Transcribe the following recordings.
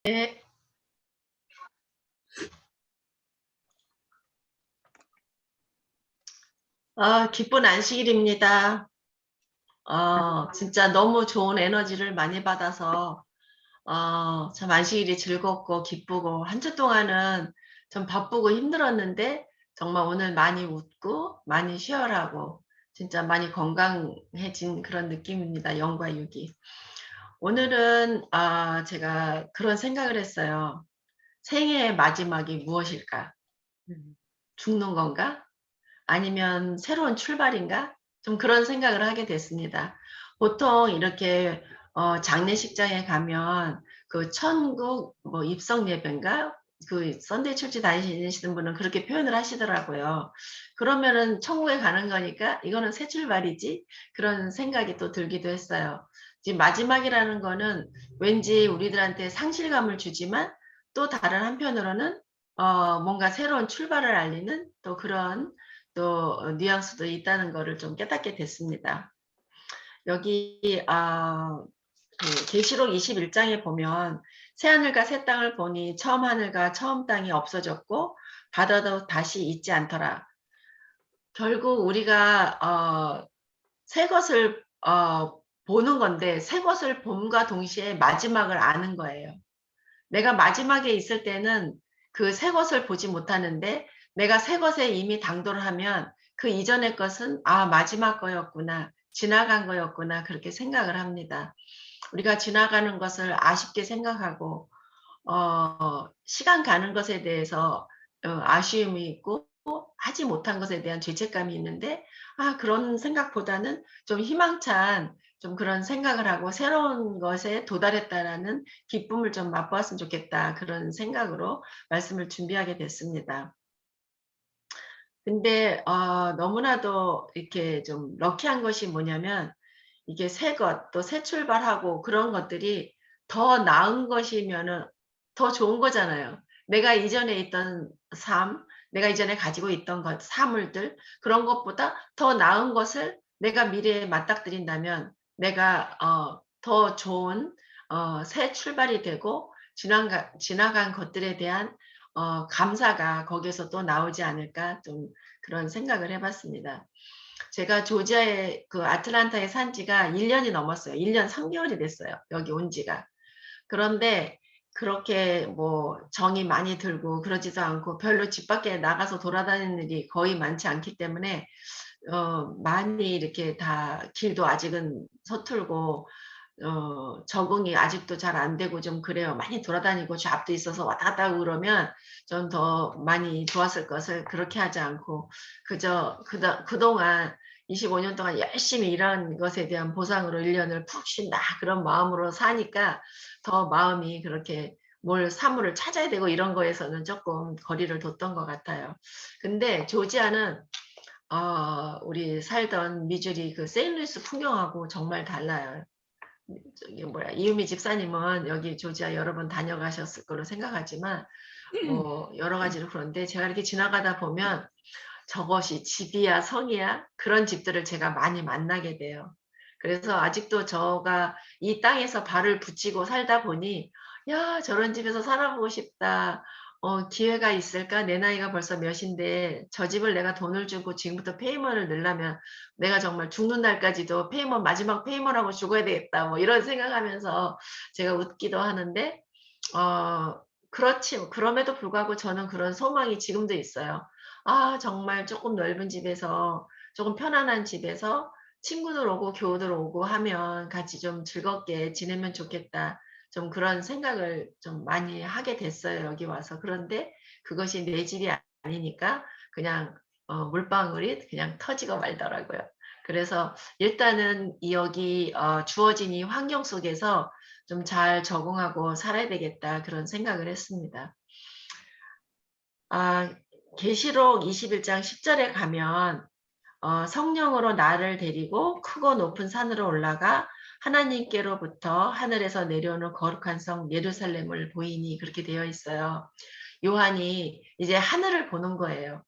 네. 기쁜 안식일입니다. 진짜 너무 좋은 에너지를 많이 받아서, 참 안식일이 즐겁고 기쁘고, 한 주 동안은 좀 바쁘고 힘들었는데, 정말 오늘 많이 웃고, 많이 쉬어라고, 진짜 많이 건강해진 그런 느낌입니다. 영과 육이. 오늘은, 제가 그런 생각을 했어요. 생애의 마지막이 무엇일까? 죽는 건가? 아니면 새로운 출발인가? 좀 그런 생각을 하게 됐습니다. 보통 이렇게 장례식장에 가면 그 천국 뭐 입성 예배인가? 그 썬데이 철치 다니시는 분은 그렇게 표현을 하시더라고요. 그러면은 천국에 가는 거니까 이거는 새 출발이지? 그런 생각이 또 들기도 했어요. 지금 마지막이라는 거는 왠지 우리들한테 상실감을 주지만 또 다른 한편으로는 뭔가 새로운 출발을 알리는 또 그런 또 뉘앙스도 있다는 거를 좀 깨닫게 됐습니다. 여기 그 계시록 21장에 보면 새하늘과 새 땅을 보니 처음 하늘과 처음 땅이 없어졌고 바다도 다시 있지 않더라. 결국 우리가 새 것을 보는 건데 새 것을 봄과 동시에 마지막을 아는 거예요. 내가 마지막에 있을 때는 그 새 것을 보지 못하는데 내가 새 것에 이미 당도를 하면 그 이전의 것은 마지막 거였구나. 지나간 거였구나. 그렇게 생각을 합니다. 우리가 지나가는 것을 아쉽게 생각하고 시간 가는 것에 대해서 아쉬움이 있고 하지 못한 것에 대한 죄책감이 있는데 그런 생각보다는 좀 희망찬 좀 그런 생각을 하고 새로운 것에 도달했다라는 기쁨을 좀 맛보았으면 좋겠다. 그런 생각으로 말씀을 준비하게 됐습니다. 근데 너무나도 이렇게 좀 럭키한 것이 뭐냐면 이게 새 것, 또 새 출발하고 그런 것들이 더 나은 것이면은 더 좋은 거잖아요. 내가 이전에 있던 삶, 내가 이전에 가지고 있던 것, 사물들, 그런 것보다 더 나은 것을 내가 미래에 맞닥뜨린다면 내가 더 좋은 새 출발이 되고 지나간 것들에 대한 감사가 거기에서 또 나오지 않을까 좀 그런 생각을 해 봤습니다. 제가 조지아의 그 아틀란타에 산 지가 1 년이 넘었어요. 1년 3 개월이 됐어요, 여기 온 지가. 그런데 그렇게 뭐 정이 많이 들고 그러지도 않고 별로 집 밖에 나가서 돌아다니는 일이 거의 많지 않기 때문에 많이 이렇게 다 길도 아직은 서툴고 적응이 아직도 잘 안 되고 좀 그래요. 많이 돌아다니고 잡도 있어서 왔다 갔다 하고 그러면 좀 더 많이 좋았을 것을 그렇게 하지 않고 그저 그동안 25년 동안 열심히 일한 것에 대한 보상으로 1 년을 푹 쉰다 그런 마음으로 사니까 더 마음이 그렇게 뭘 사물을 찾아야 되고 이런 거에서는 쪼끔 거리를 뒀던 것 같아요. 근데 조지아는 우리 살던 미주리 그 세인루이스 풍경하고 정말 달라요. 저기 뭐야 이유미 집사님은 여기 조지아 여러 번 다녀가셨을 거로 생각하지만 뭐 여러 가지로 그런데 제가 이렇게 지나가다 보면 저것이 집이야 성이야 그런 집들을 제가 많이 만나게 돼요. 그래서 아직도 저가 이 땅에서 발을 붙이고 살다 보니 '야 저런 집에서 살아보고 싶다. 기회가 있을까? 내 나이가 벌써 몇인데 저 집을 내가 돈을 주고 지금부터 페이먼을 넣으려면 내가 정말 죽는 날까지도 페이먼 마지막 페이먼하고 죽어야 되겠다.' 뭐 이런 생각하면서 제가 웃기도 하는데 그럼에도 불구하고 저는 그런 소망이 지금도 있어요. 정말 쪼끔 넓은 집에서 쪼금 편안한 집에서 친구들 오고 교우들 오고 하면 같이 좀 즐겁게 지내면 좋겠다. 좀 그런 생각을 좀 많이 하게 됐어요, 여기 와서. 그런데 그것이 내 집이 아니니까 그냥 물방울이 그냥 터지고 말더라고요. 그래서 일단은 이 여기 주어진 이 환경 속에서 좀 잘 적응하고 살아야 되겠다 그런 생각을 했습니다. 아 계시록 21장 10 절에 가면 성령으로 나를 데리고 크고 높은 산으로 올라가 하나님께로부터 하늘에서 내려오는 거룩한 성 예루살렘을 보이니 그렇게 되어 있어요. 요한이 이제 하늘을 보는 거예요.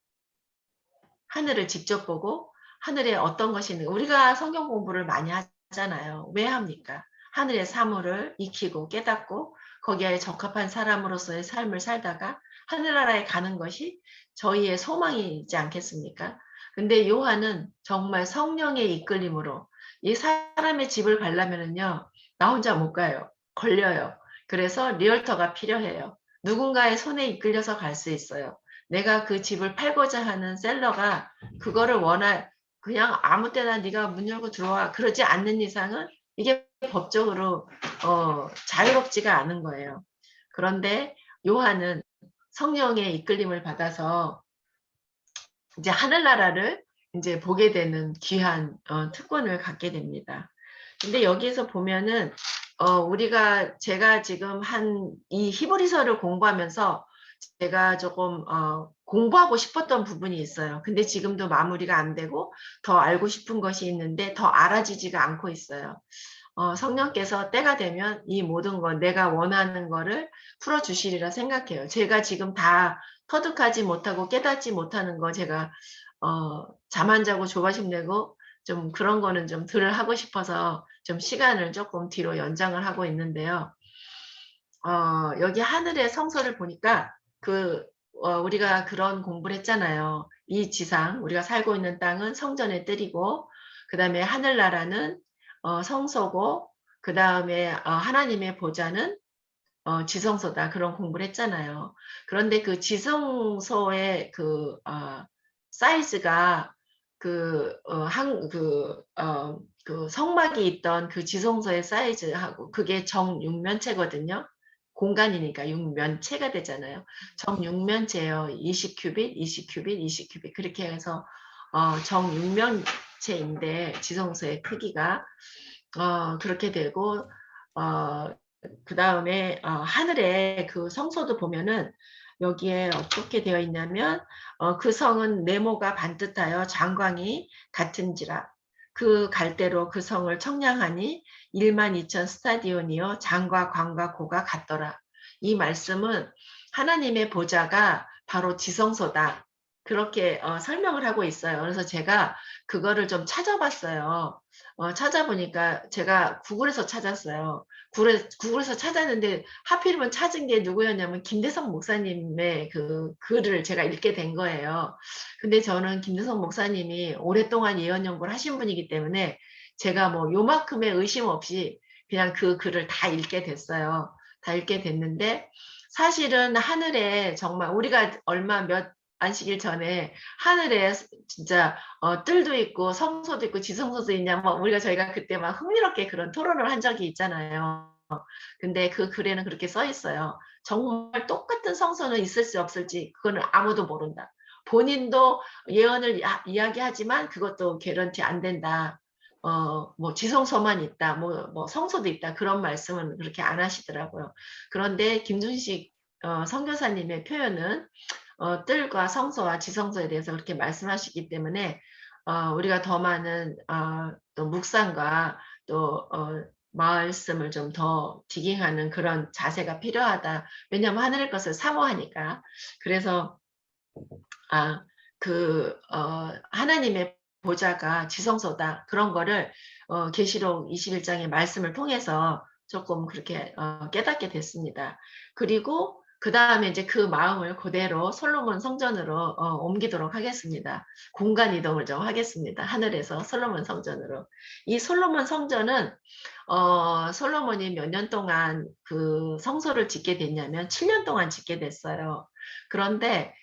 하늘을 직접 보고 하늘에 어떤 것이 있는 우리가 성경 공부를 많이 하잖아요. 왜 합니까? 하늘의 사물을 익히고 깨닫고 거기에 적합한 사람으로서의 삶을 살다가 하늘나라에 가는 것이 저희의 소망이지 않겠습니까? 근데 요한은 정말 성령의 이끌림으로 이 사람의 집을 가려면은요, 나 혼자 못 가요. 걸려요. 그래서 리얼터가 필요해요. 누군가의 손에 이끌려서 갈 수 있어요. 내가 그 집을 팔고자 하는 셀러가 그거를 그냥 아무 때나 네가 문 열고 들어와 그러지 않는 이상은 이게 법적으로 자유롭지가 않은 거예요. 그런데 요한은 성령의 이끌림을 받아서 이제 하늘나라를 이제 보게 되는 귀한 특권을 갖게 됩니다. 근데 여기에서 보면은 제가 지금 이 히브리서를 공부하면서 제가 조금 공부하고 싶었던 부분이 있어요. 근데 지금도 마무리가 안 되고 더 알고 싶은 것이 있는데 더 알아지지가 않고 있어요. 성령께서 때가 되면 이 모든 것, 내가 원하는 거를 풀어주시리라 생각해요. 제가 지금 다 터득하지 못하고 깨닫지 못하는 거 제가 잠 안 자고 조바심 내고 좀 그런 거는 좀 덜 하고 싶어서 좀 시간을 조금 뒤로 연장을 하고 있는데요. 여기 하늘의 성소를 보니까 우리가 그런 공부를 했잖아요. 이 지상, 우리가 살고 있는 땅은 성전의 뜰이고, 그 다음에 하늘나라는 성소고, 그 다음에 하나님의 보좌는 지성소다. 그런 공부를 했잖아요. 그런데 그 지성소의 사이즈가 그 성막이 있던 그 지성소의 사이즈하고 그게 정육면체거든요. 공간이니까 육면체가 되잖아요. 정육면체예요. 20큐빗, 20큐빗, 20큐빗 그렇게 해서 정육면체인데 지성소의 크기가 그렇게 되고 그 다음에 하늘에 그 성소도 보면은 여기에 어떻게 되어 있냐면 그 성은 네모가 반듯하여 장광이 같은지라 그 갈대로 그 성을 청량하니 12,000 스타디온이요 장과 광과 고가 같더라. 이 말씀은 하나님의 보좌가 바로 지성소다. 그렇게 설명을 하고 있어요. 그래서 제가 그거를 좀 찾아봤어요. 찾아보니까 제가 구글에서 찾았어요. 구글에서 찾았는데 하필이면 찾은 게 누구였냐면 김대성 목사님의 그 글을 제가 읽게 된 거예요. 근데 저는 김대성 목사님이 오랫동안 예언 연구를 하신 분이기 때문에 제가 뭐 요만큼의 의심 없이 그냥 그 글을 다 읽게 됐어요. 다 읽게 됐는데 사실은 하늘에 정말 우리가 얼마 몇 안식일 전에 하늘에 진짜 뜰도 있고 성소도 있고 지성소도 있냐 뭐 저희가 그때 막 흥미롭게 그런 토론을 한 적이 있잖아요. 근데 그 글에는 그렇게 써 있어요. 정말 똑같은 성소는 있을지 없을지 그거는 아무도 모른다. 본인도 예언을 이야기하지만 그것도 개런티 안 된다. 뭐 지성소만 있다. 뭐 성소도 있다. 그런 말씀은 그렇게 안 하시더라고요. 그런데 김준식 선교사님의 표현은 뜰과 성소와 지성소에 대해서 그렇게 말씀하시기 때문에 우리가 더 많은 또 묵상과 또 말씀을 좀 더 디깅하는 그런 자세가 필요하다. 왜냐하면 하늘의 것을 사모하니까. 그래서 하나님의 보좌가 지성소다. 그런 거를 계시록 21장의 말씀을 통해서 조금 그렇게 깨닫게 됐습니다. 그리고 그 다음에 이제 그 마음을 그대로 솔로몬 성전으로 옮기도록 하겠습니다. 공간 이동을 좀 하겠습니다. 하늘에서 솔로몬 성전으로. 이 솔로몬 성전은 솔로몬이 몇 년 동안 그 성소를 짓게 됐냐면 7년 동안 짓게 됐어요. 그런데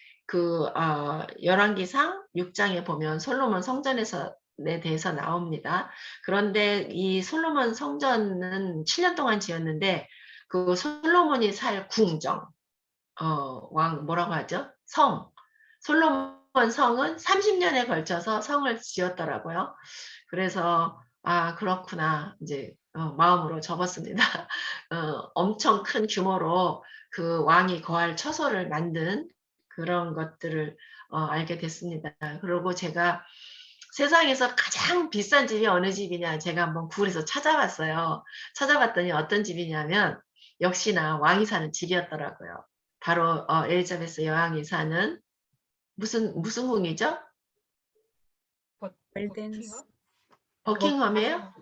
열왕기상 6장에 보면 솔로몬 성전에서 에 대해서 나옵니다. 그런데 이 솔로몬 성전은 7년 동안 지었는데 그 솔로몬이 살 궁정 뭐라고 하죠? 솔로몬 성은 30년에 걸쳐서 성을 지었더라고요. 그래서 그렇구나 이제 마음으로 접었습니다. 엄청 큰 규모로 그 왕이 거할 처소를 만든 그런 것들을 알게 됐습니다. 그리고 제가 세상에서 가장 비싼 집이 어느 집이냐 제가 한번 구글에서 찾아봤어요. 찾아봤더니 어떤 집이냐면 역시나 왕이 사는 집이었더라고요. 바로 엘리자베스 여왕이 사는 무슨 궁이죠? 웰덴스 버킹엄이에요?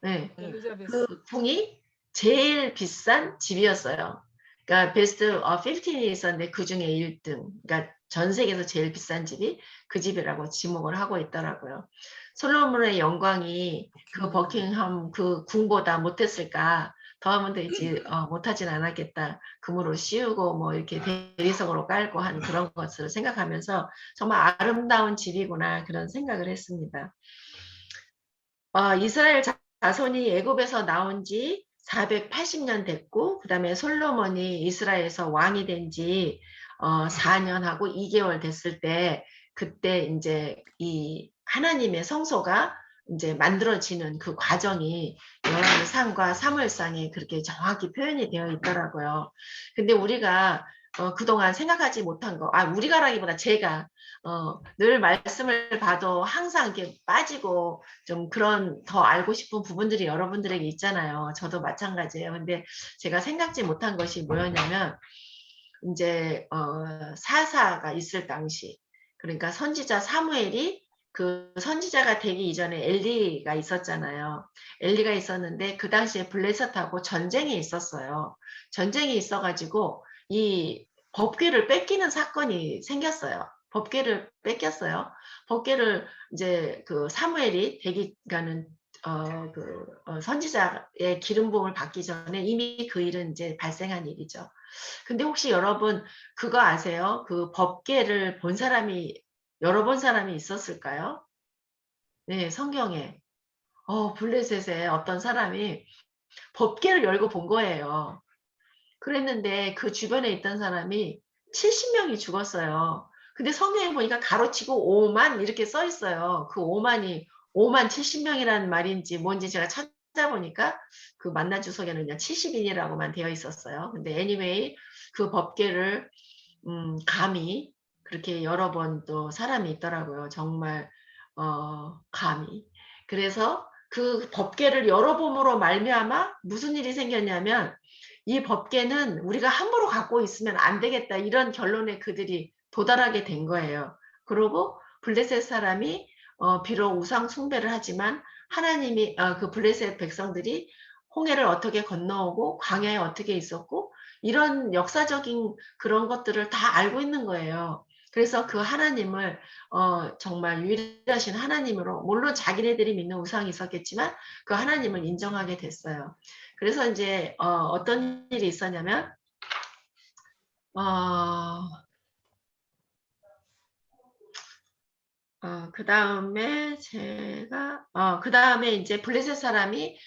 네. 엘리자베스 그 궁이 제일 비싼 집이었어요. 그러니까 베스트 15이 있었는데 그 중에 1등. 그러니까 전 세계에서 제일 비싼 집이 그 집이라고 지목을 하고 있더라고요. 솔로몬의 영광이 그 버킹엄 그 궁보다 못했을까? 더 하면 되지 못하진 않았겠다. 금으로 씌우고 뭐 이렇게 대리석으로 깔고 하는 그런 것을 생각하면서 정말 아름다운 집이구나 그런 생각을 했습니다. 이스라엘 자손이 애굽에서 나온 지 480년 됐고 그 다음에 솔로몬이 이스라엘에서 왕이 된 지 4년하고 2개월 됐을 때 그때 이제 이 하나님의 성소가 이제 만들어지는 그 과정이 열왕상과 사무엘상에 그렇게 정확히 표현이 되어 있더라고요. 근데 우리가 그동안 생각하지 못한 거, 우리가라기보다 제가 늘 말씀을 봐도 항상 이렇게 빠지고 좀 그런 더 알고 싶은 부분들이 여러분들에게 있잖아요. 저도 마찬가지예요. 근데 제가 생각지 못한 것이 뭐였냐면 이제 사사가 있을 당시 그러니까 선지자 사무엘이 그 선지자가 되기 이전에 엘리가 있었잖아요. 엘리가 있었는데 그 당시에 블레셋하고 전쟁이 있었어요. 전쟁이 있어가지고 이 법궤를 뺏기는 사건이 생겼어요. 법궤를 뺏겼어요. 법궤를 이제 그 사무엘이 되기가는 선지자의 기름 부음을 받기 전에 이미 그 일은 이제 발생한 일이죠. 근데 혹시 여러분 그거 아세요? 그 법궤를 본 사람이 여러 본 사람이 있었을까요? 네, 성경에 블레셋에 어떤 사람이 법궤를 열고 본 거예요. 그랬는데 그 주변에 있던 사람이 70명이 죽었어요. 근데 성경에 보니까 가로치고 5만 이렇게 써 있어요. 그 5만이 5만 70명이라는 말인지 뭔지 제가 찾아보니까 그 만난 주석에는 그냥 70인이라고만 되어 있었어요. 근데 anyway 그 법궤를 감히 그렇게 여러 번 또 사람이 있더라고요. 정말 감히. 그래서 그 법궤를 열어봄으로 말미암아 무슨 일이 생겼냐면 이 법궤는 우리가 함부로 갖고 있으면 안 되겠다 이런 결론에 그들이 도달하게 된 거예요. 그리고 블레셋 사람이 비록 우상 숭배를 하지만 하나님이 그 블레셋 백성들이 홍해를 어떻게 건너오고 광야에 어떻게 있었고 이런 역사적인 그런 것들을 다 알고 있는 거예요. 그래서 그 하나님을 정말 유일하신 하나님으로 물론 자기네들이 믿는 우상이 있었겠지만 그 하나님을 인정하게 됐어요. 그래서 이제 어떤 일이 있었냐면 그 다음에 제가 그 다음에 이제 블레셋 사람이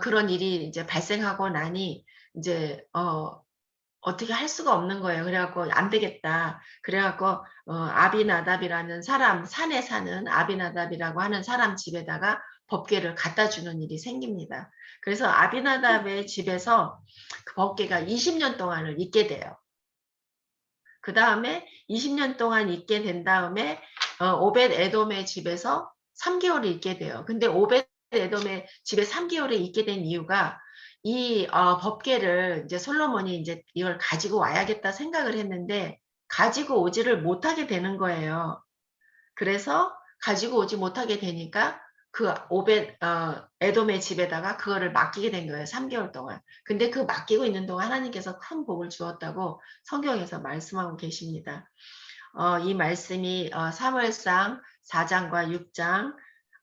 그런 일이 이제 발생하고 나니 이제 어떻게 할 수가 없는 거예요. 그래갖고 안 되겠다. 그래갖고 아비나답이라는 사람 산에 사는 아비나답이라고 하는 사람 집에다가 법궤를 갖다 주는 일이 생깁니다. 그래서 아비나답의 집에서 그 법궤가 20년 동안을 있게 돼요. 그 다음에 20년 동안 있게 된 다음에 오벳 에돔의 집에서 3개월을 있게 돼요. 근데 오벳 에돔의 집에 3개월을 있게 된 이유가 이 법궤를 이제 솔로몬이 이제 이걸 가지고 와야겠다 생각을 했는데 가지고 오지를 못하게 되는 거예요. 그래서 가지고 오지 못하게 되니까 그 오벳 에돔의 집에다가 그거를 맡기게 된 거예요. 3개월 동안. 근데 그 맡기고 있는 동안 하나님께서 큰 복을 주었다고 성경에서 말씀하고 계십니다. 이 말씀이 사무엘상 4장과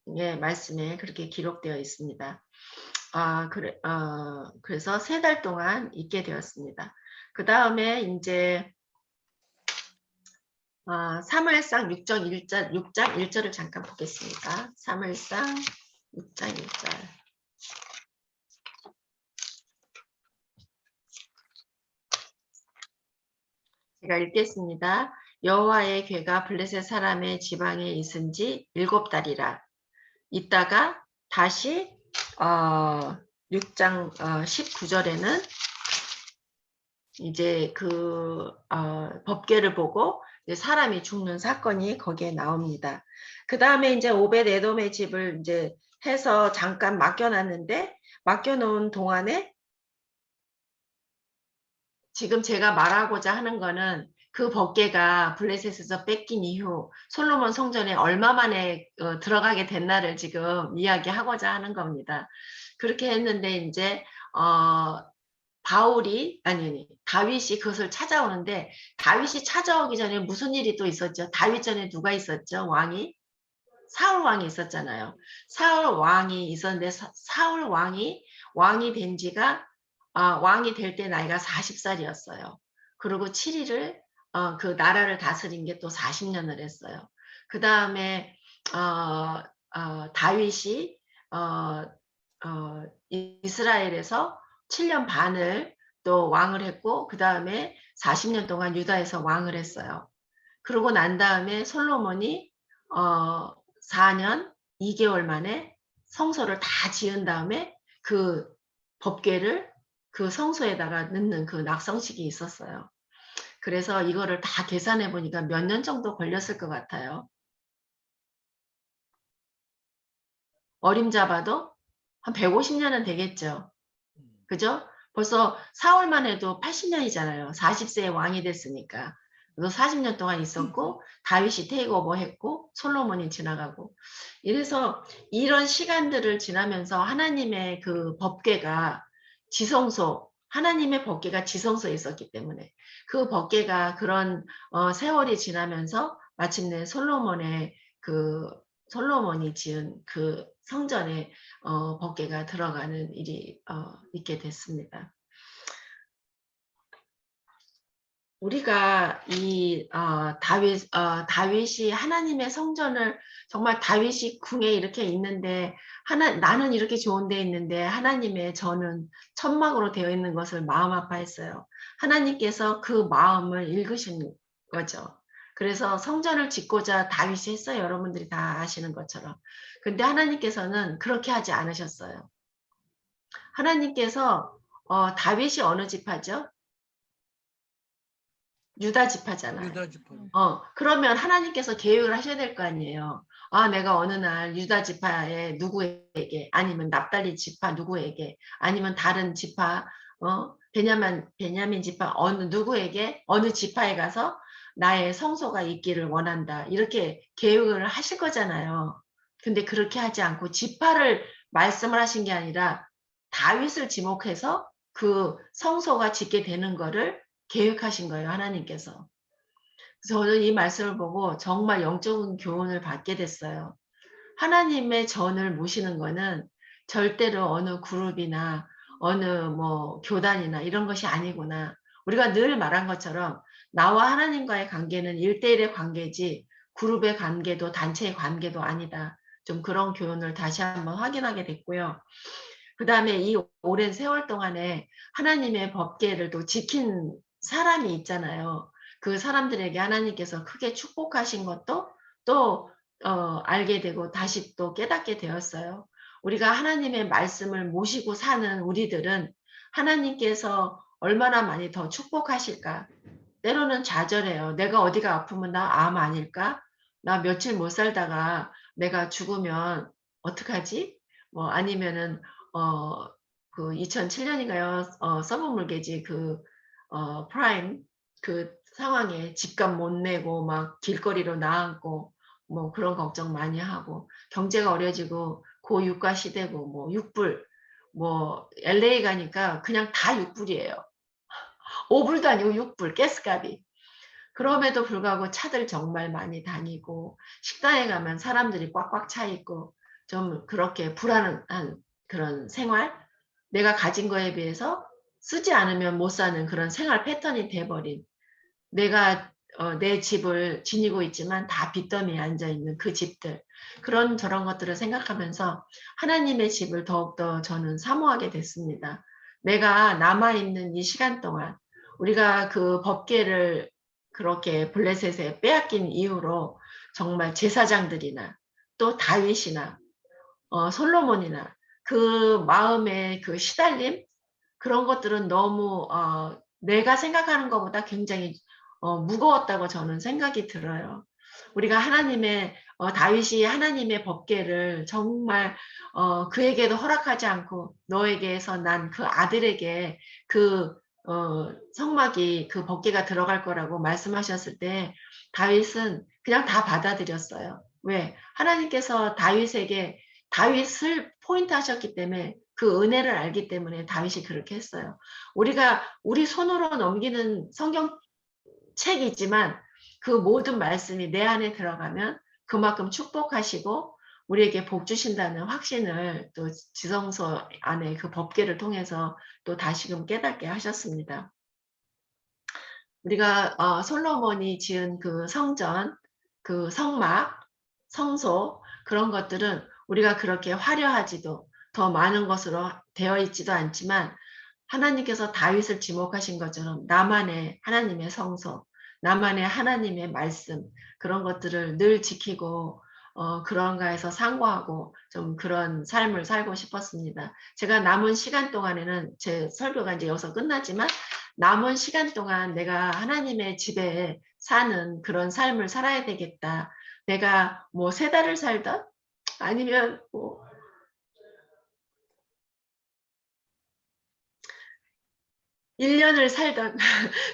6장의 말씀에 그렇게 기록되어 있습니다. 그래서 3달 동안 있게 되었습니다. 그 다음에 이제 사무엘상 6장 1절을 잠깐 보겠습니다. 사무엘상 6장 1절. 제가 읽겠습니다. 여호와의 궤가 블레셋 사람의 지방에 있은 지 7달이라. 있다가 다시 6장 19절에는 이제 그 법궤를 보고 사람이 죽는 사건이 거기에 나옵니다. 그 다음에 이제 오벳 에돔의 집을 이제 해서 잠깐 맡겨놨는데 맡겨놓은 동안에 지금 제가 말하고자 하는 거는 그 법궤가 블레셋에서 뺏긴 이후 솔로몬 성전에 얼마 만에 들어가게 됐나를 지금 이야기하고자 하는 겁니다. 그렇게 했는데 이제 바울이 아니 다윗이 그것을 찾아오는데 다윗이 찾아오기 전에 무슨 일이 또 있었죠? 다윗 전에 누가 있었죠? 왕이 사울 왕이 있었잖아요. 사울 왕이 있었는데 사울 왕이 된 지가 왕이 될 때 나이가 40살이었어요. 그리고 7일을 그 나라를 다스린 게 또 40년을 했어요. 그 다음에 다윗이 이스라엘에서 7년 반을 또 왕을 했고 그 다음에 40년 동안 유다에서 왕을 했어요. 그러고 난 다음에 솔로몬이 4년 2개월 만에 성소를 다 지은 다음에 그 법궤를 그 성소에다가 넣는 그 낙성식이 있었어요. 그래서 이거를 다 계산해 보니까 몇 년 정도 걸렸을 것 같아요. 어림잡아도 한 150년은 되겠죠. 그죠? 벌써 사월만 해도 80년이잖아요. 40세에 왕이 됐으니까. 그래서 40년 동안 있었고 다윗이 테이크오버 했고 솔로몬이 지나가고 이래서 이런 시간들을 지나면서 하나님의 그 법궤가 지성소 하나님의 법궤가 지성소에 있었기 때문에 그 법궤가 그런 세월이 지나면서 마침내 솔로몬이 지은 그 성전에 법궤가 들어가는 일이 있게 됐습니다. 우리가 이 다윗이 하나님의 성전을 정말 다윗이 궁에 이렇게 있는데 나는 이렇게 좋은 데 있는데 하나님의 저는 천막으로 되어 있는 것을 마음 아파했어요. 하나님께서 그 마음을 읽으신 거죠. 그래서 성전을 짓고자 다윗이 했어요. 여러분들이 다 아시는 것처럼. 근데 하나님께서는 그렇게 하지 않으셨어요. 하나님께서 다윗이 어느 지파죠? 유다 지파잖아요. 유다 지파. 그러면 하나님께서 계획을 하셔야 될 거 아니에요. 내가 어느 날 유다 지파의 누구에게, 아니면 납달리 지파 누구에게, 아니면 다른 지파, 베냐민 지파 어느 누구에게, 어느 지파에 가서 나의 성소가 있기를 원한다. 이렇게 계획을 하실 거잖아요. 근데 그렇게 하지 않고 지파를 말씀을 하신 게 아니라 다윗을 지목해서 그 성소가 짓게 되는 거를 계획하신 거예요, 하나님께서. 저는 이 말씀을 보고 정말 영적인 교훈을 받게 됐어요. 하나님의 전을 모시는 거는 절대로 어느 그룹이나 어느 뭐 교단이나 이런 것이 아니구나. 우리가 늘 말한 것처럼 나와 하나님과의 관계는 1대1의 관계지 그룹의 관계도 단체의 관계도 아니다. 좀 그런 교훈을 다시 한번 확인하게 됐고요. 그 다음에 이 오랜 세월 동안에 하나님의 법궤를 또 지킨 사람이 있잖아요. 그 사람들에게 하나님께서 크게 축복하신 것도 또 알게 되고 다시 또 깨닫게 되었어요. 우리가 하나님의 말씀을 모시고 사는 우리들은 하나님께서 얼마나 많이 더 축복하실까. 때로는 좌절해요. 내가 어디가 아프면 나 암 아닐까? 나 며칠 못 살다가 내가 죽으면 어떡하지? 뭐 아니면은 그 2007년인가요? 서브 물개지 프라임 그 상황에 집값 못 내고 막 길거리로 나앉고 뭐 그런 걱정 많이 하고 경제가 어려지고 고유가 시대고 뭐 6불 뭐 LA 가니까 그냥 다 6불이에요. 5불도 아니고 6불 가스값이. 그럼에도 불구하고 차들 정말 많이 다니고 식당에 가면 사람들이 꽉꽉 차 있고 좀 그렇게 불안한 그런 생활 내가 가진 거에 비해서 쓰지 않으면 못 사는 그런 생활 패턴이 돼버린 내가 내 집을 지니고 있지만 다 빚더미에 앉아있는 그 집들 그런 저런 것들을 생각하면서 하나님의 집을 더욱더 저는 사모하게 됐습니다. 내가 남아있는 이 시간 동안 우리가 그 법궤를 그렇게 블레셋에 빼앗긴 이후로 정말 제사장들이나 또 다윗이나 솔로몬이나 그 마음의 그 시달림 그런 것들은 너무 내가 생각하는 것보다 굉장히 무거웠다고 저는 생각이 들어요. 우리가 다윗이 하나님의 법궤를 정말 그에게도 허락하지 않고 너에게서 난 그 아들에게 그 성막이 그 법궤가 들어갈 거라고 말씀하셨을 때 다윗은 그냥 다 받아들였어요. 왜? 하나님께서 다윗을 포인트 하셨기 때문에 그 은혜를 알기 때문에 다윗이 그렇게 했어요. 우리가 우리 손으로 넘기는 성경책이지만 그 모든 말씀이 내 안에 들어가면 그만큼 축복하시고 우리에게 복 주신다는 확신을 또 지성소 안에 그 법궤를 통해서 또 다시금 깨닫게 하셨습니다. 우리가 솔로몬이 지은 그 성전, 그 성막, 성소 그런 것들은 우리가 그렇게 화려하지도 더 많은 것으로 되어 있지도 않지만 하나님께서 다윗을 지목하신 것처럼 나만의 하나님의 성소, 나만의 하나님의 말씀 그런 것들을 늘 지키고 그런가 해서 상고하고 좀 그런 삶을 살고 싶었습니다. 제가 남은 시간 동안에는 제 설교가 이제 여기서 끝나지만 남은 시간 동안 내가 하나님의 집에 사는 그런 삶을 살아야 되겠다. 내가 뭐 3달을 살던 아니면 뭐 1년을 살던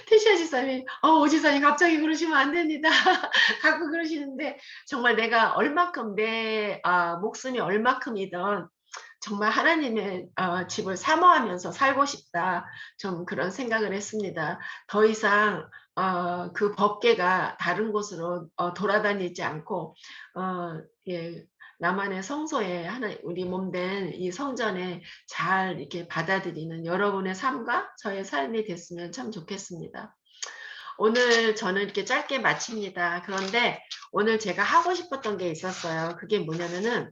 태시아 지사님, 오 지사님 갑자기 그러시면 안 됩니다. 가끔 그러시는데 정말 내가 얼마큼 내 목숨이 얼마큼이든 정말 하나님의 집을 사모하면서 살고 싶다. 좀 그런 생각을 했습니다. 더 이상 그 법궤가 다른 곳으로 돌아다니지 않고 예, 나만의 성소에 우리 몸된 이 성전에 잘 이렇게 받아들이는 여러분의 삶과 저의 삶이 됐으면 참 좋겠습니다. 오늘 저는 이렇게 짧게 마칩니다. 그런데 오늘 제가 하고 싶었던 게 있었어요. 그게 뭐냐면은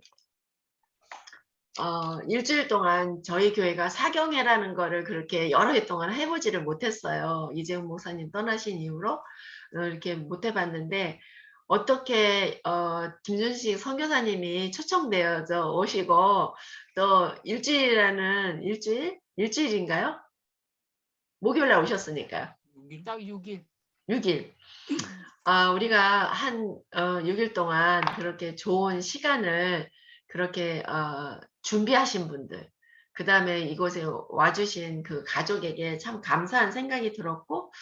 일주일 동안 저희 교회가 사경회라는 거를 그렇게 여러 해 동안 해보지를 못했어요. 이재훈 목사님 떠나신 이후로 이렇게 못 해봤는데 어떻게 김준식 선교사님이 초청되어져 오시고 또 일주일인가요? 목요일 날 오셨으니까요. 딱 6일. 6일. 우리가 한 6일 동안 그렇게 좋은 시간을 그렇게 준비하신 분들, 그 다음에 이곳에 와주신 그 가족에게 참 감사한 생각이 들었고,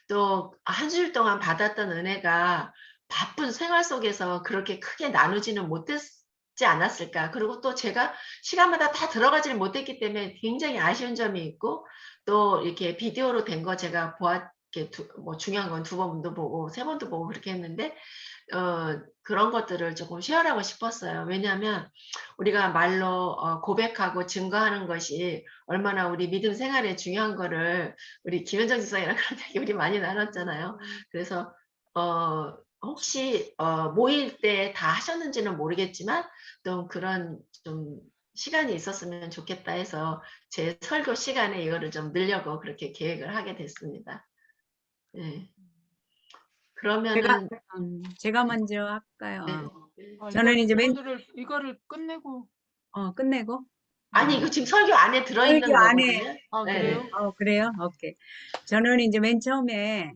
또 한 주일 동안 받았던 은혜가 바쁜 생활 속에서 그렇게 크게 나누지는 못했지 않았을까. 그리고 또 제가 시간마다 다 들어가지를 못했기 때문에 굉장히 아쉬운 점이 있고, 또 이렇게 비디오로 된 거 제가 이렇게 뭐 중요한 건 2번도 보고 3번도 보고 그렇게 했는데 그런 것들을 조금 쉐어하고 싶었어요. 왜냐하면 우리가 말로 고백하고 증거하는 것이 얼마나 우리 믿음 생활에 중요한 거를 우리 김현정 지사님이랑 그런 얘기 우리 많이 나눴잖아요. 그래서 혹시 모일 때 다 하셨는지는 모르겠지만 또 그런 좀 시간이 있었으면 좋겠다 해서 제 설교 시간에 이거를 좀 늘려고 그렇게 계획을 하게 됐습니다. 네. 그러면은 제가 먼저 할까요? 네. 저는 이제 이거를 끝내고. 끝내고. 아니 이거 지금 설교 안에 들어있는 설교 안에. 거거든요. 그래요? 네. 그래요? 오케이. 저는 이제 맨 처음에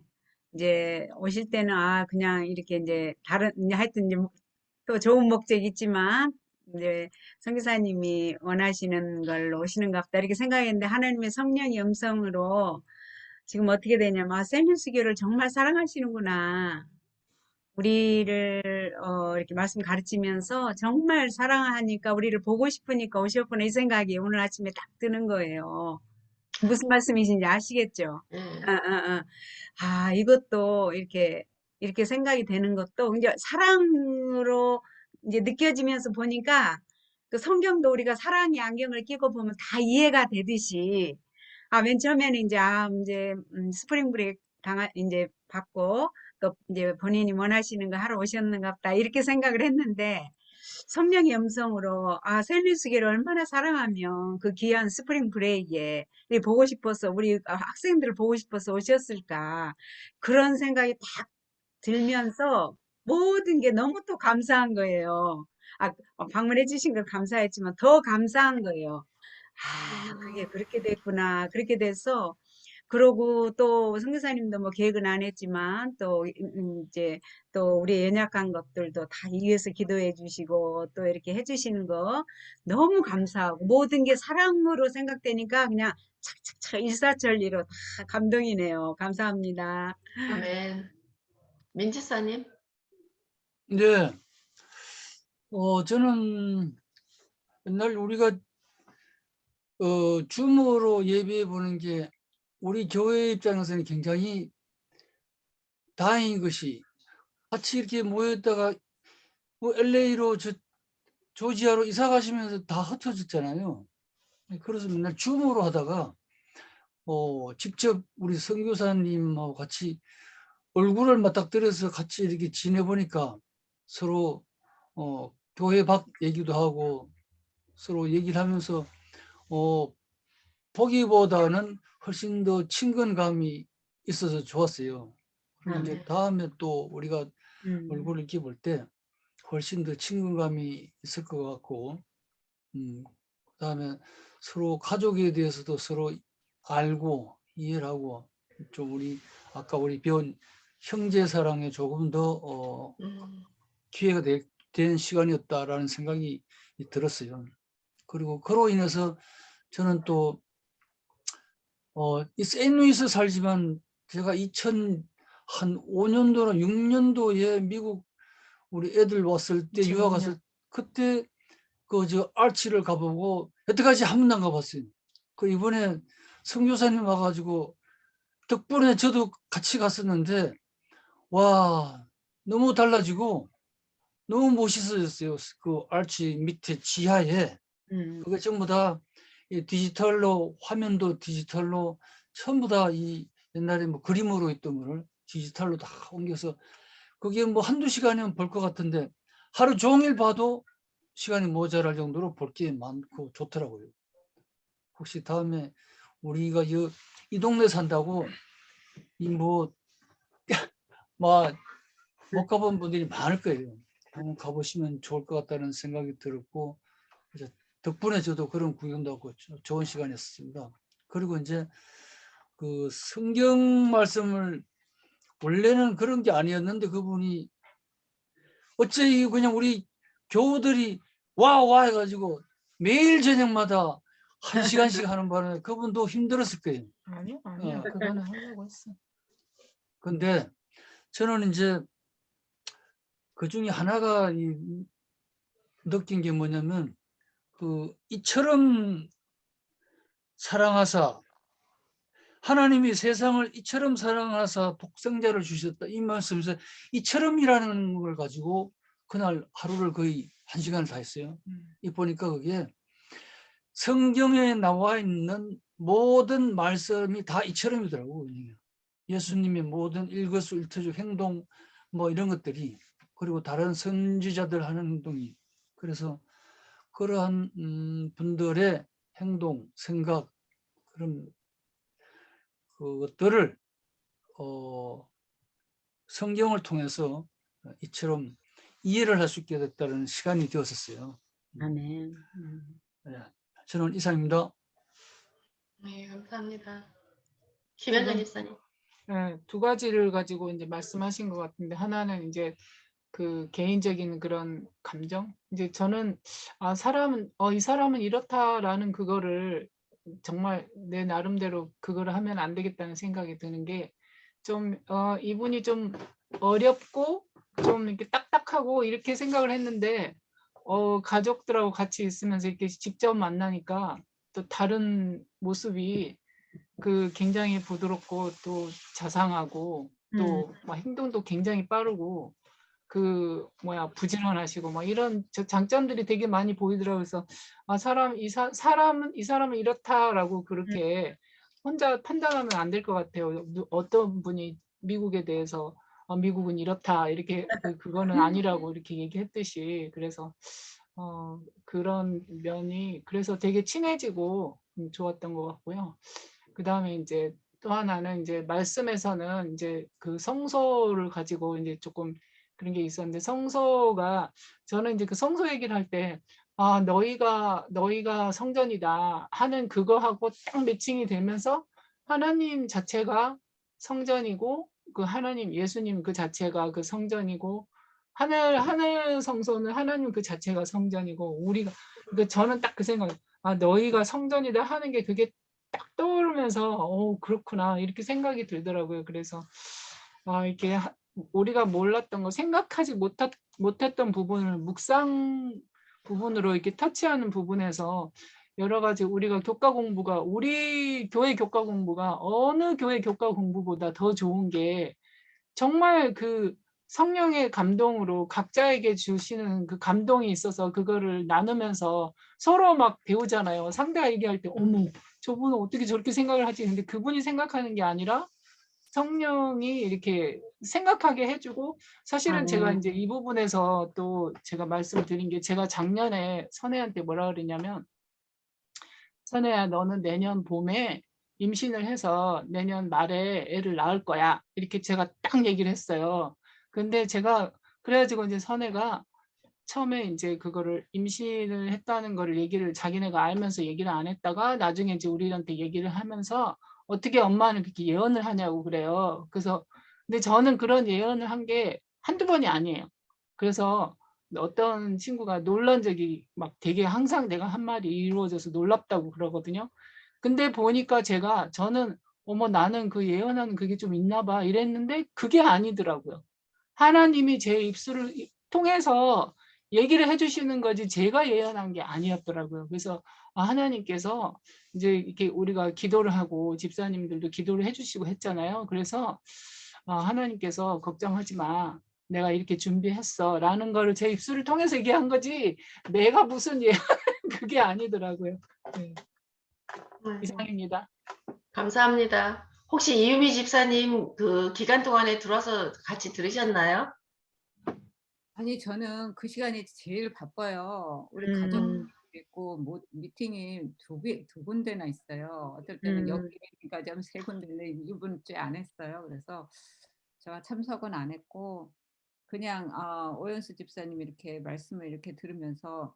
이제 오실 때는 그냥 이렇게 이제 이제 하여튼 이제 또 좋은 목적이 있지만 이제 선교사님이 원하시는 걸로 오시는가 보다 이렇게 생각했는데 하나님의 성령의 음성으로 지금 어떻게 되냐면 세미스교를 정말 사랑하시는구나. 우리를 이렇게 말씀 가르치면서 정말 사랑하니까 우리를 보고 싶으니까 오셨구나 이 생각이 오늘 아침에 딱 드는 거예요. 무슨 말씀이신지 아시겠죠? 네. 이것도 이렇게 생각이 되는 것도 이제 사랑으로 이제 느껴지면서 보니까 그 성경도 우리가 사랑의 안경을 끼고 보면 다 이해가 되듯이 맨 처음에는 이제 스프링 브레이크 이제 받고 또 이제 본인이 원하시는 거 하러 오셨는가 보다 이렇게 생각을 했는데 성령의 음성으로 셀리스기를 얼마나 사랑하면 그 귀한 스프링 브레이크에 보고 싶어서 우리 학생들을 보고 싶어서 오셨을까 그런 생각이 딱 들면서 모든 게 너무 또 감사한 거예요. 방문해 주신 건 감사했지만 더 감사한 거예요. 그게 그렇게 됐구나. 그렇게 돼서 그러고 또 선교사님도 뭐 계획은 안 했지만 또 이제 또 우리 연약한 것들도 다 위해서 기도해 주시고 또 이렇게 해 주시는 거 너무 감사하고 모든 게 사랑으로 생각되니까 그냥 착착착 일사천리로 다 감동이네요. 감사합니다. 아멘. 민지사님. 네. 저는 옛날 우리가 줌으로 예배해 보는 게 우리 교회 입장에서는 굉장히 다행인 것이 같이 이렇게 모였다가 뭐 LA로 조지아로 이사 가시면서 다 흩어졌잖아요. 그래서 맨날 줌으로 하다가 직접 우리 선교사님하고 같이 얼굴을 맞닥뜨려서 같이 이렇게 지내보니까 서로 교회 밖 얘기도 하고 서로 얘기를 하면서 보기보다는 훨씬 더 친근감이 있어서 좋았어요. 그리고 이제 네. 다음에 또 우리가 음. 얼굴을 이렇게 볼 때 훨씬 더 친근감이 있을 것 같고, 그다음에 서로 가족에 대해서도 서로 알고 이해를 하고 좀 아까 우리 배운 형제 사랑에 조금 더 기회가 된 시간이었다라는 생각이 들었어요. 그리고 그로 인해서 저는 또 이 세인루이스 살지만 제가 2005년도나 6년도에 미국 우리 애들 왔을 때 유학 갔을 때 그때 저 아치를 가보고 여태까지 한 번도 안 가봤어요. 그 이번에 선교사님 와가지고 덕분에 저도 같이 갔었는데 와 너무 달라지고 너무 멋있어졌어요. 그 아치 밑에 지하에 그게 전부 다 이 디지털로 화면도 디지털로 전부 다 이 옛날에 뭐 그림으로 있던 거를 디지털로 다 옮겨서 그게 뭐 한두 시간이면 볼 것 같은데 하루 종일 봐도 시간이 모자랄 정도로 볼 게 많고 좋더라고요. 혹시 다음에 우리가 이 동네 산다고 뭐 못 가본 분들이 많을 거예요. 한번 가보시면 좋을 것 같다는 생각이 들었고 그래서 덕분에 저도 그런 구경도 하고 좋은 시간이었습니다. 그리고 이제 그 성경 말씀을 원래는 그런 게 아니었는데 그분이 어째 그냥 우리 교우들이 와 해가지고 매일 저녁마다 1시간씩 하는 바람에 그분도 힘들었을 거예요. 아니요. 그거는 하려고 했어. 근데 근데 저는 이제 그 중에 하나가 느낀 게 뭐냐면 이처럼 사랑하사 하나님이 세상을 이처럼 사랑하사 독생자를 주셨다 이 말씀에서 이처럼이라는 걸 가지고 그날 하루를 거의 1시간을 다 했어요. 이 보니까 그게 성경에 나와 있는 모든 말씀이 다 이처럼이더라고. 예수님의 모든 일거수일투족 행동 뭐 이런 것들이 그리고 다른 선지자들 하는 행동이 그래서 그러한 분들의 행동, 생각 그런 그것들을 성경을 통해서 이처럼 이해를 할 수 있게 됐다는 시간이 되었었어요. 아멘. 네, 저는 이상입니다. 네, 감사합니다. 김현정 지금 집사님. 두 가지를 가지고 이제 말씀하신 것 같은데 하나는 이제 그 개인적인 그런 감정. 이제 저는 이 사람은 이렇다라는 그거를 정말 내 나름대로 그거를 하면 안 되겠다는 생각이 드는 게 좀 이분이 좀 어렵고 좀 이렇게 딱딱하고 이렇게 생각을 했는데 가족들하고 같이 있으면서 이렇게 직접 만나니까 또 다른 모습이 굉장히 부드럽고 또 자상하고 또 막 행동도 굉장히 빠르고 부지런하시고 막 이런 장점들이 되게 많이 보이더라고요. 그래서 이 사람은 이렇다라고 그렇게 혼자 판단하면 안 될 것 같아요. 어떤 분이 미국에 대해서 미국은 이렇다 이렇게 그거는 아니라고 이렇게 얘기했듯이 그래서 그런 면이 그래서 되게 친해지고 좋았던 것 같고요. 그 다음에 이제 또 하나는 이제 말씀에서는 이제 그 성소를 가지고 이제 조금 그런 게 있었는데 성소가 저는 이제 그 성소 얘기를 할 때 너희가 성전이다 하는 그거하고 딱 매칭이 되면서 하나님 자체가 성전이고 그 하나님 예수님 그 자체가 그 성전이고 하늘 성소는 하나님 그 자체가 성전이고 우리가 그러니까 저는 딱 그 생각 너희가 성전이다 하는 게 그게 딱 떠오르면서 그렇구나 이렇게 생각이 들더라고요. 그래서 이렇게 우리가 몰랐던 거 생각하지 못했던 부분을 묵상 부분으로 이렇게 터치하는 부분에서 여러 가지 우리가 교과 공부가 우리 교회 교과 공부가 어느 교회 교과 공부보다 더 좋은 게 정말 그 성령의 감동으로 각자에게 주시는 그 감동이 있어서 그거를 나누면서 서로 막 배우잖아요. 상대가 얘기할 때 어머 저분은 어떻게 저렇게 생각을 하지? 근데 그분이 생각하는 게 아니라 성령이 이렇게 생각하게 해주고 사실은 제가 이제 이 부분에서 또 제가 말씀드린 게 제가 작년에 선혜한테 뭐라 그랬냐면 선혜야 너는 내년 봄에 임신을 해서 내년 말에 애를 낳을 거야. 이렇게 제가 딱 얘기를 했어요. 근데 제가 그래가지고 이제 선혜가 처음에 이제 그거를 임신을 했다는 거를 얘기를 자기네가 알면서 얘기를 안 했다가 나중에 이제 우리한테 얘기를 하면서 어떻게 엄마는 그렇게 예언을 하냐고 그래요. 그래서 근데 저는 그런 예언을 한 게 한두 번이 아니에요. 그래서 어떤 친구가 놀란 적이 막 되게 항상 내가 한 말이 이루어져서 놀랍다고 그러거든요. 근데 보니까 저는 어머 나는 그 예언하는 그게 좀 있나 봐 이랬는데 그게 아니더라고요. 하나님이 제 입술을 통해서 얘기를 해주시는 거지 제가 예언한 게 아니었더라고요. 그래서 하나님께서 이제 이렇게 우리가 기도를 하고 집사님들도 기도를 해주시고 했잖아요. 그래서 하나님께서 걱정하지 마. 내가 이렇게 준비했어. 라는 거를 제 입술을 통해서 얘기한 거지 내가 무슨 예언 그게 아니더라고요. 네. 이상입니다. 감사합니다. 혹시 이유미 집사님 그 기간 동안에 들어와서 같이 들으셨나요? 아니 저는 그 시간이 제일 바빠요. 우리 가족도 있고 뭐 미팅이 두 군데나 있어요. 어떨 때는 여기까지 하면 세 군데인데 이번 주에 안 했어요. 그래서 제가 참석은 안 했고 그냥 오연수 집사님 이렇게 말씀을 이렇게 들으면서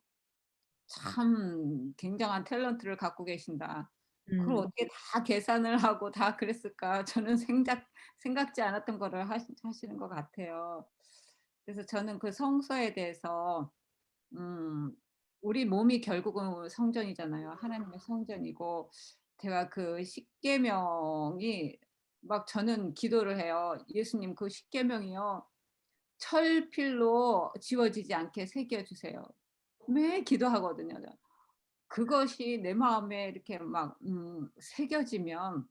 참 굉장한 탤런트를 갖고 계신다. 그걸 어떻게 다 계산을 하고 다 그랬을까? 저는 생각지 않았던 거를 하시는 것 같아요. 그래서 저는 그 성서에 대해서 우리 몸이 결국은 성전이잖아요. 하나님의 성전이고 제가 그 십계명이 막 저는 기도를 해요. 예수님 그 십계명이요. 철필로 지워지지 않게 새겨주세요. 매일 기도하거든요. 그것이 내 마음에 이렇게 막 새겨지면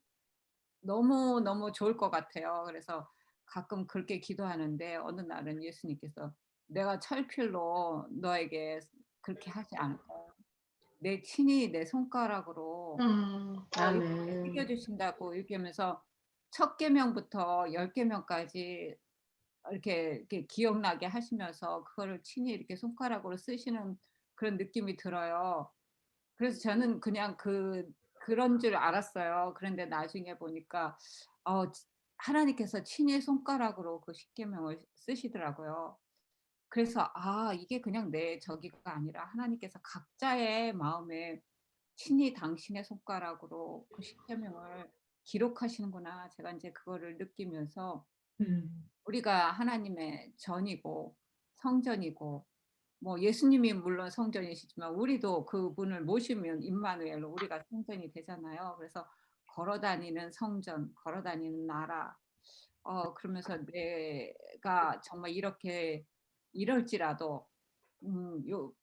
너무 좋을 것 같아요. 그래서 가끔 그렇게 기도하는데 어느 날은 예수님께서 내가 철필로 너에게 그렇게 하지 않을 거야. 내 친히 내 손가락으로 이렇게 아멘. 새겨주신다고 이렇게 하면서 첫 계명부터 10계명까지 이렇게 기억나게 하시면서 그거를 친히 이렇게 손가락으로 쓰시는 그런 느낌이 들어요. 그래서 저는 그냥 그런 줄 알았어요. 그런데 나중에 보니까 하나님께서 친히 손가락으로 그 십계명을 쓰시더라고요. 그래서 이게 그냥 내 저기가 아니라 하나님께서 각자의 마음에 친히 당신의 손가락으로 그 십계명을 기록하시는구나. 제가 이제 그거를 느끼면서 우리가 하나님의 전이고 성전이고 뭐 예수님이 물론 성전이시지만 우리도 그분을 모시면 임마누엘로 우리가 성전이 되잖아요. 그래서 걸어다니는 성전, 걸어다니는 나라. 그러면서 내가 정말 이렇게 이럴지라도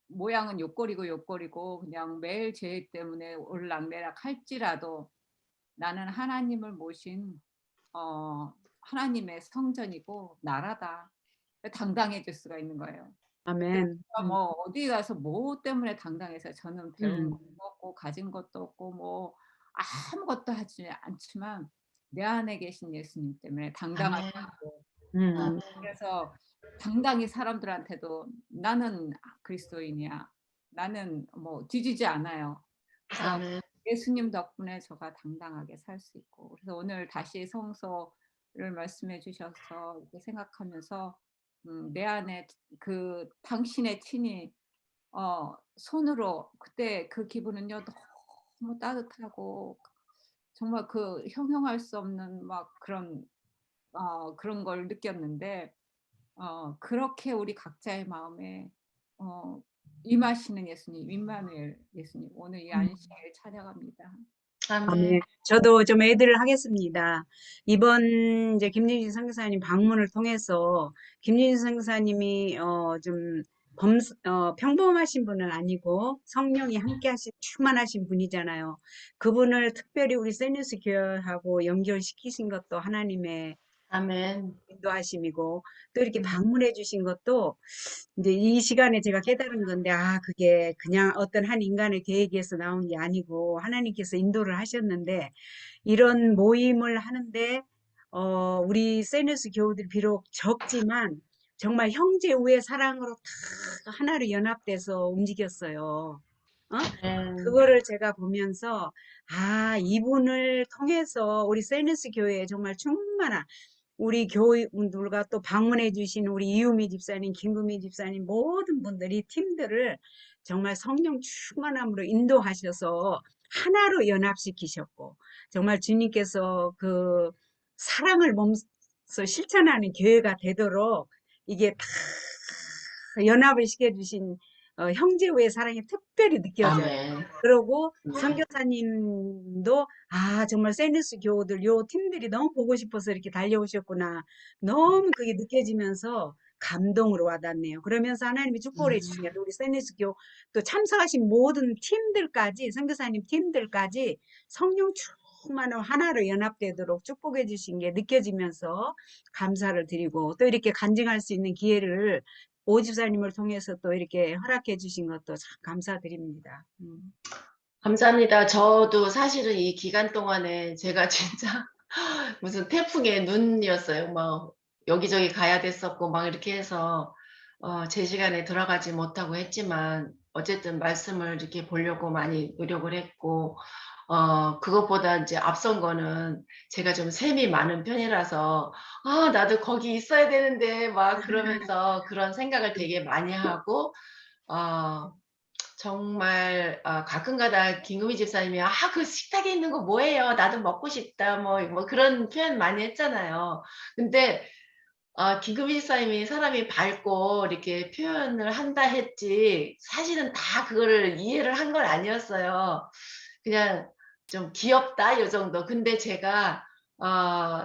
모양은 요꼴이고 그냥 매일 죄 때문에 올락내락 할지라도 나는 하나님을 모신 하나님의 성전이고 나라다. 당당해질 수가 있는 거예요. 아멘. 뭐 어디 가서 뭐 때문에 당당해서 저는 배운 것도 없고 가진 것도 없고 뭐 아무것도 하지 않지만 내 안에 계신 예수님 때문에 당당하고 그래서 당당히 사람들한테도 나는 그리스도인이야. 나는 뭐 뒤지지 않아요. 그래서 아멘. 예수님 덕분에 제가 당당하게 살 수 있고 그래서 오늘 다시 성서를 말씀해 주셔서 이렇게 생각하면서 내 안에 그 당신의 친히 손으로 그때 그 기분은요 너무 따뜻하고 정말 그 형용할 수 없는 막 그런 걸 느꼈는데 그렇게 우리 각자의 마음에 임하시는 예수님, 임마누엘 예수님 오늘 이 안식일 찬양합니다. 아멘. 저도 좀 애들을 하겠습니다. 이번 이제 김진주 선교사님 방문을 통해서 김진주 선교사님이 좀 평범하신 분은 아니고 성령이 함께 하신 충만하신 분이잖아요. 그분을 특별히 우리 세누스 교회하고 연결시키신 것도 하나님의 아멘. 인도하심이고, 또 이렇게 방문해 주신 것도 이제 이 시간에 제가 깨달은 건데, 그게 그냥 어떤 한 인간의 계획에서 나온 게 아니고 하나님께서 인도를 하셨는데, 이런 모임을 하는데 우리 세누스 교우들이 비록 적지만 정말 형제 우애 사랑으로 다 하나로 연합돼서 움직였어요. 그거를 제가 보면서 이분을 통해서 우리 세누스 교회에 정말 충만한 우리 교우분들과 또 방문해 주신 우리 이유미 집사님, 김구미 집사님 모든 분들이 팀들을 정말 성령 충만함으로 인도하셔서 하나로 연합시키셨고, 정말 주님께서 그 사랑을 몸소 실천하는 교회가 되도록 이게 다 연합을 시켜주신 형제의 사랑이 특별히 느껴져요. 아멘. 그러고 네. 선교사님도 정말 세누스 교우들 요 팀들이 너무 보고 싶어서 이렇게 달려오셨구나. 너무 그게 느껴지면서 감동으로 와닿네요. 그러면서 하나님이 축복을 해주시니까 우리 세누스 교우 또 참석하신 모든 팀들까지, 선교사님 팀들까지 성령 충만한 하나로 연합되도록 축복해 주신 게 느껴지면서 감사를 드리고, 또 이렇게 간증할 수 있는 기회를 오 집사님을 통해서 또 이렇게 허락해 주신 것도 참 감사드립니다. 감사합니다. 저도 사실은 이 기간 동안에 제가 진짜 무슨 태풍의 눈이었어요. 막 여기저기 가야 됐었고 막 이렇게 해서 제 시간에 들어가지 못하고 했지만 어쨌든 말씀을 이렇게 보려고 많이 노력을 했고, 그것보다 이제 앞선 거는 제가 좀 셈이 많은 편이라서 나도 거기 있어야 되는데 막 그러면서 그런 생각을 되게 많이 하고, 정말 가끔가다 김구미 집사님이 그 식탁에 있는 거 뭐예요? 나도 먹고 싶다. 뭐 그런 표현 많이 했잖아요. 근데 김구미 집사님이 사람이 밝고 이렇게 표현을 한다 했지 사실은 다 그거를 이해를 한 건 아니었어요. 그냥 좀 귀엽다 요 정도. 근데 제가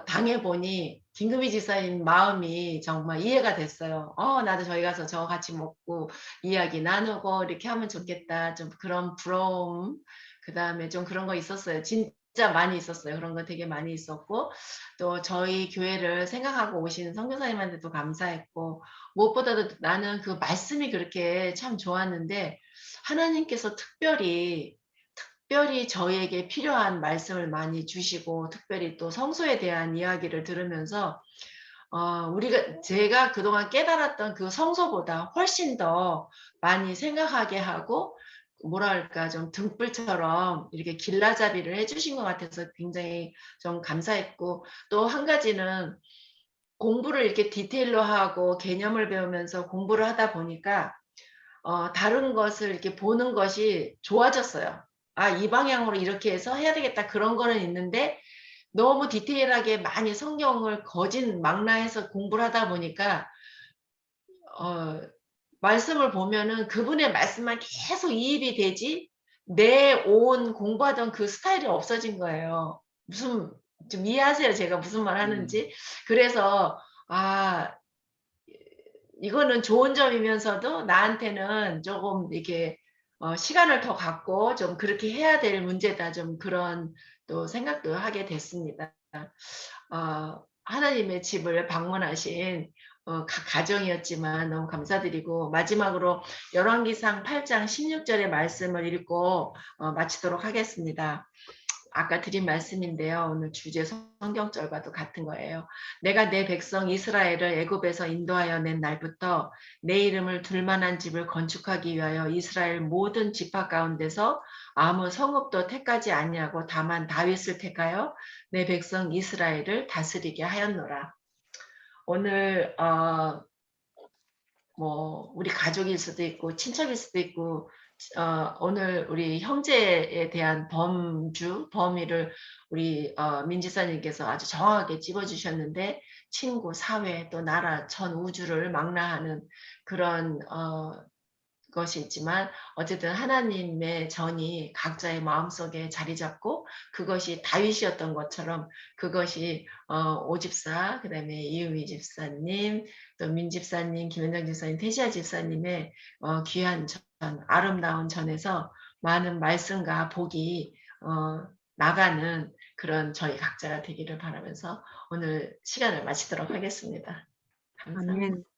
당해보니 김금희 집사님 마음이 정말 이해가 됐어요. 나도 저희 가서 저거 같이 먹고 이야기 나누고 이렇게 하면 좋겠다. 좀 그런 부러움, 그다음에 좀 그런 거 있었어요. 진짜 많이 있었어요. 그런 거 되게 많이 있었고, 또 저희 교회를 생각하고 오신 선교사님한테도 감사했고, 무엇보다도 나는 그 말씀이 그렇게 참 좋았는데 하나님께서 특별히 저희에게 필요한 말씀을 많이 주시고, 특별히 또 성소에 대한 이야기를 들으면서 제가 그동안 깨달았던 그 성소보다 훨씬 더 많이 생각하게 하고, 뭐랄까 좀 등불처럼 이렇게 길라잡이를 해주신 것 같아서 굉장히 좀 감사했고, 또 한 가지는 공부를 이렇게 디테일로 하고 개념을 배우면서 공부를 하다 보니까 다른 것을 이렇게 보는 것이 좋아졌어요. 이 방향으로 이렇게 해서 해야 되겠다. 그런 거는 있는데 너무 디테일하게 많이 성경을 거짓말해서 공부를 하다 보니까 말씀을 보면은 그분의 말씀만 계속 이입이 되지 내 온 공부하던 그 스타일이 없어진 거예요. 좀 이해하세요? 제가 무슨 말 하는지. 그래서 이거는 좋은 점이면서도 나한테는 조금 이렇게 시간을 더 갖고 좀 그렇게 해야 될 문제다. 좀 그런 또 생각도 하게 됐습니다. 하나님의 집을 방문하신 각 가정이었지만 너무 감사드리고, 마지막으로 열왕기상 8장 16절의 말씀을 읽고 마치도록 하겠습니다. 아까 드린 말씀인데요. 오늘 주제 성경절과도 같은 거예요. 내가 내 백성 이스라엘을 애굽에서 인도하여 낸 날부터 내 이름을 둘 만한 집을 건축하기 위하여 이스라엘 모든 지파 가운데서 아무 성읍도 택하지 아니하고 다만 다윗을 택하여 내 백성 이스라엘을 다스리게 하였노라. 오늘 우리 가족일 수도 있고 친척일 수도 있고, 오늘 우리 형제에 대한 범위를 우리 민지사님께서 아주 정확하게 찝어주셨는데, 친구, 사회, 또 나라, 전 우주를 망라하는 그런 것이 있지만 어쨌든 하나님의 전이 각자의 마음속에 자리 잡고 그것이 다윗이었던 것처럼 그것이 오집사, 그다음에 이유미 집사님, 또 민 집사님, 김현정 집사님, 태시아 집사님의 귀한 전, 아름다운 전에서 많은 말씀과 복이 나가는 그런 저희 각자가 되기를 바라면서 오늘 시간을 마치도록 하겠습니다. 감사합니다. 아멘.